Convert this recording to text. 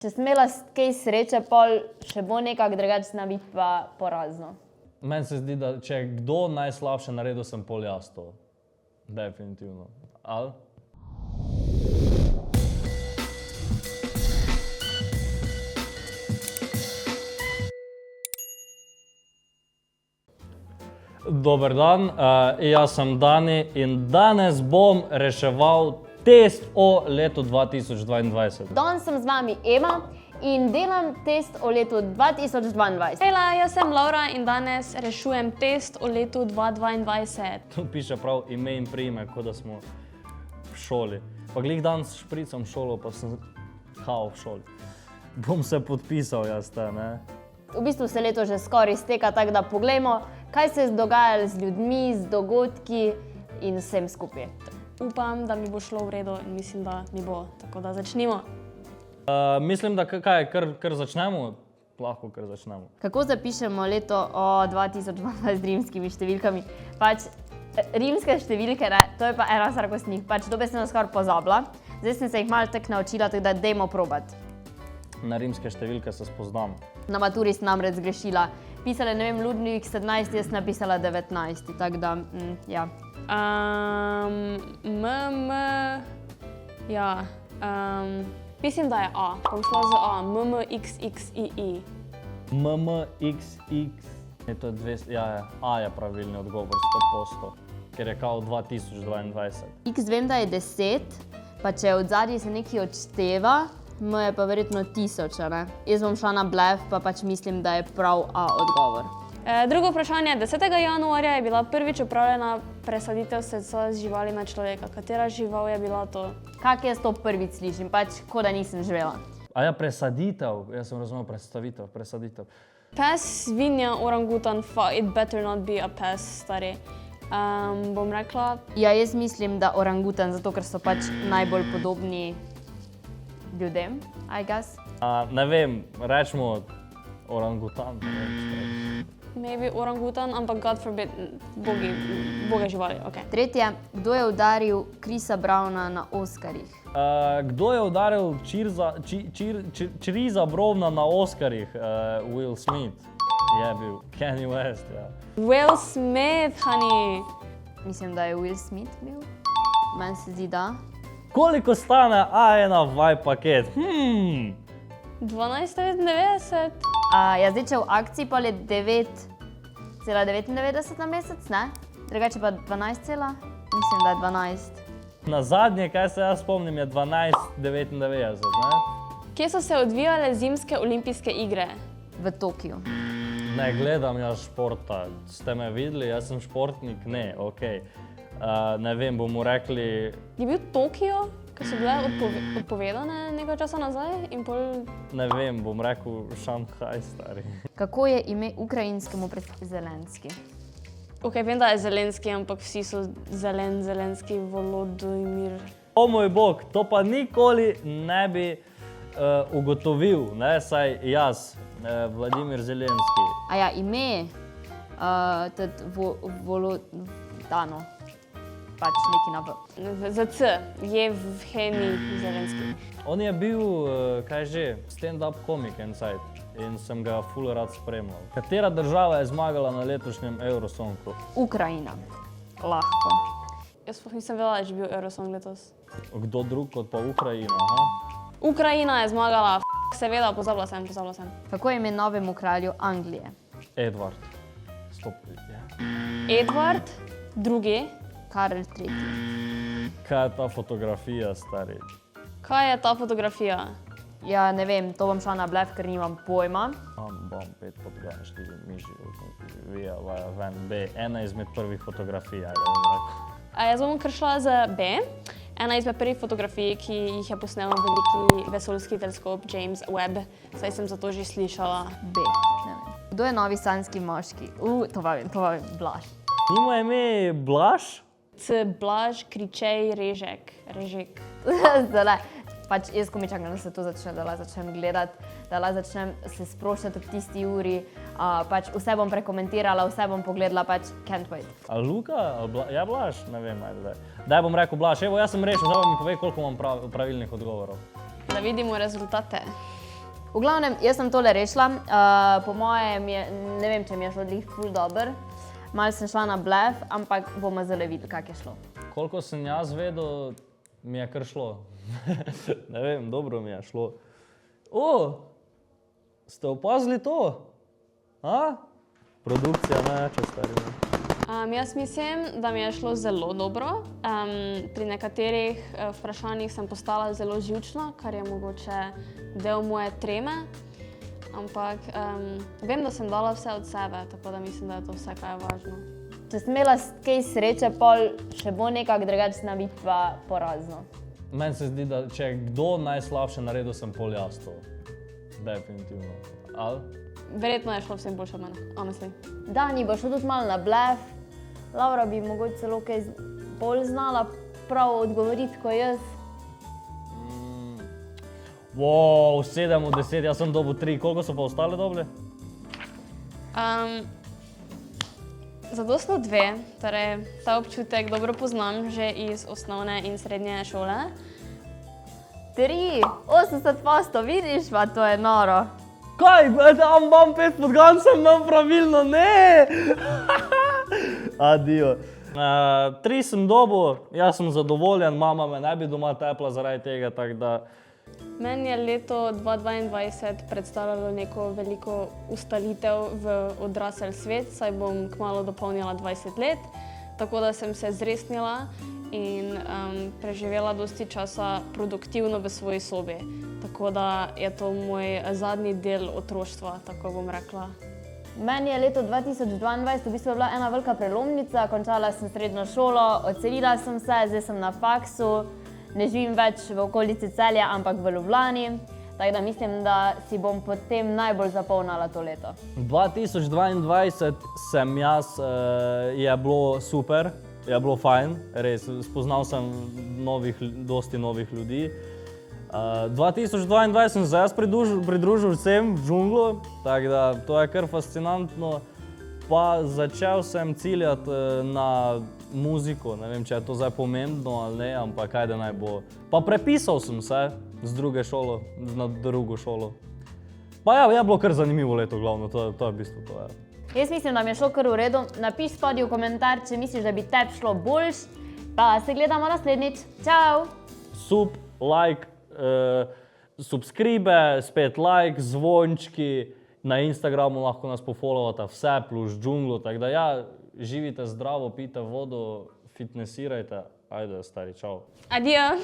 Če sem imela kaj sreče, pol še bo nekako drugače zna biti pa porazno. Meni se zdi, da če je kdo najslabše naredil, sem pol jaz to. Definitivno. Ali? Dober dan, jaz sem Dani in danes bom reševal test o letu 2022. Danes sem z vami Ema in delam test o letu 2022. Hejla, jaz sem Laura in danes rešujem test o letu 2022. Tu piše prav ime in priimek, kot da smo v šoli. Pa glih danes špricam šolo, pa sem kao v šoli. Bom se podpisal jaz te, ne? V bistvu se leto že skoraj izteka, tako da poglejmo, kaj se je dogajalo z ljudmi, z dogodki in vsem skupaj. Upam, da mi bo šlo v redu in mislim, da mi bo. Tako da začnimo. Mislim, da kaj, kar začnemo? Lahko kar začnemo. Kako zapišemo leto o 2022 z rimskimi številkami? Pač rimske številke, ne, to je pa ena stvar, ko sem jih pač dobesedno skoraj pozabila. Zdaj sem se jih malo tako naučila, tako da dajmo probati. Na rimske številke se spoznam. Na maturi sem namreč zgrešila. Pisala, ne vem, Ludvik 17, jaz napisala 19, tako da, ja. Mislim, da je A. Bom šla z A. MMXXII. MMXX. To je 200, ja, A je pravilni odgovor, 100%, ker je kao 2022. X vem, da je 10, pa če od zadnji se nekaj odšteva, M je pa verjetno 1000, ne? Jaz bom šla na blef, pa pač mislim, da je prav A odgovor. Drugo vprašanje. 10. januarja je bila prvič opravljena presaditev srca z živali na človeka. Katera žival je bila to? Kak jaz to prvič slišim, pač kot da nisem živela. A ja, presaditev, jaz sem razumel presaditev. Pes, svinja, orangutan, it better not be a pes, stari. Bom rekla... Ja, jaz mislim, da orangutan, zato ker so pač najbolj podobni ljudem, I guess. Ne vem, rečemo orangutan. Maybe orangutan, ampak God forbid, boge živali, ok. Tretje, kdo je udaril Chrisa Browna na Oscarjih? Kdo je udaril Chrisa Browna na Oscarjih? Will Smith je bil, Kanye West, ja. Will Smith, honey. Mislim, da je Will Smith bil. Meni se zdi, da. Koliko stane A1 Vibe paket? 12,99. Ja, zdaj, če v akciji pa je 9,99 na mesec, ne? Drugače pa 12, mislim, da je 12. Na zadnje, kaj se jaz spomnim, je 12,99, ne? Kje so se odvijale zimske olimpijske igre? V Tokiu. Ne gledam jaz športa. Ste me videli? Jaz sem športnik? Ne, okej. Ne vem, bomo rekli... Je bil Tokio, ki so bile odpovedane nekaj časa nazaj in pol... Ne vem, bom rekel Šanghaj, stari. Kako je ime ukrajinskemu Zelenski? Ok, vem, da je Zelenski, ampak vsi so Zelenski, Volodymyr. O moj bog, to pa nikoli ne bi ugotovil, ne, saj jaz, Vladimir Zelenski. Ja, ime, Volodano, pač neki na V. Za C, Jevgenij Zelenski. On je bil, kaj že, stand-up komik inside in sem ga ful rad spremljal. Katera država je zmagala na letošnjem Eurosongu? Ukrajina. Lahko. Jaz sploh nisem vedela, da je že bil Eurosong letos. Kdo drug kot pa Ukrajina, aha? Ukrajina je zmagala, seveda, pozabila sem. Kako je ime novemu kralju Anglije? Edward. Stop, ja. Edward, drugi. Karel III. Kaj je ta fotografija, stari? Kaj je ta fotografija? Ja, ne vem, to bom šla na blef, ker nimam pojma. Bom 5 podgane, 4 miži, vija, vaja, ven, B. Ena izmed prvih fotografij, ajde bom rekel. Jaz bom kar šla za B. Ena izmed prvih fotografij, ki jih je posnel veliki vesoljski teleskop James Webb. Saj sem za to že slišala. B, ne vem. Kdo je novi sanjski moški? To pa vem, Blaž. Nima ime Blaž? C, Blaž, Kričej, Režek. Zdaj, pač jaz, ko mi čakam, da se to začne, da začnem gledati, da začnem se sproščati ob tisti uri, pač vse bom prekomentirala, vse bom pogledala, pač can't wait. A Luka? Ja, Blaž? Ne vem, ajde. Daj bom rekel Blaž. Evo, jaz sem rešil, zdaj mi povej, koliko imam pravilnih odgovorov. Da vidimo rezultate. V glavnem, jaz sem tole rešila, po mojem je, ne vem, če mi je šlo glih ful dober. Malo sem šla na blef, ampak bomo zelo videli, kako je šlo. Koliko sem jaz vedel, mi je kar šlo. Ne vem, dobro mi je šlo. O, ste opazili to? A? Produkcija najjača, stari. Jaz mislim, da mi je šlo zelo dobro. Pri nekaterih vprašanjih sem postala zelo živčna, kar je mogoče del moje treme. Ampak vem, da sem dala vse od sebe, tako da mislim, da je to vse, kaj je važno. Če sem imela kaj sreče, pol še bo nekako drugačna bitva porazno. Meni se zdi, da če je kdo najslabše naredil, sem pol jaz to. Definitivno. Ali? Verjetno je šlo vsem boljše od mene, honestly. Dani bo šel tudi malo na blef. Laura bi mogoče celo kaj bolj znala prav odgovoriti, kot jaz. Wow, 7 od 10, jaz sem dobil 3. Koliko so pa ostale dobili? Zadostno 2, torej ta občutek dobro poznam že iz osnovne in srednje šole. 3, 80%, vidiš pa, to je noro. Kaj? Tam imam 5 podgan, sem imel pravilno, ne! Adio. 3 sem dobil, jaz sem zadovoljen, mama me ne bi doma tepla zaradi tega, tako da... Meni je leto 2022 predstavljalo neko veliko ustalitev v odrasel svet, saj bom kmalu dopolnila 20 let, tako da sem se zresnila in preživela dosti časa produktivno v svoji sobi. Tako da je to moj zadnji del otroštva, tako bom rekla. Meni je leto 2022 v bistvu bila ena velika prelomnica, končala sem srednjo šolo, odselila sem se, zdaj sem na faksu, ne živim več v okolici Celja, ampak v Ljubljani, tako da mislim, da si bom potem najbolj zapolnila to leto. 2022 sem jaz, je bilo super, je bilo fajn, res, spoznal sem dosti novih ljudi. 2022 sem se jaz pridružil vsem v džunglu, tako da to je kar fascinantno. Pa začel sem ciljati na muziko, ne vem, če je to zdaj pomembno ali ne, ampak kaj da naj bo. Pa prepisal sem se z druge šolo, na drugo šolo. Pa ja, je bilo kar zanimivo leto, glavno, to je v bistvu to. Jaz mislim, da mi je šlo kar v redu. Napiš spodaj v komentar, če misliš, da bi tebi šlo boljš. Pa se gledamo naslednjič. Čau! Sub, like, subscribe, spet like, zvončki. Na Instagramu lahko nas pofollowate vse, plus džunglo, tako da ja, živite zdravo, pijte vodo, fitnessirajte. Ajde, stari, čau. Adijo!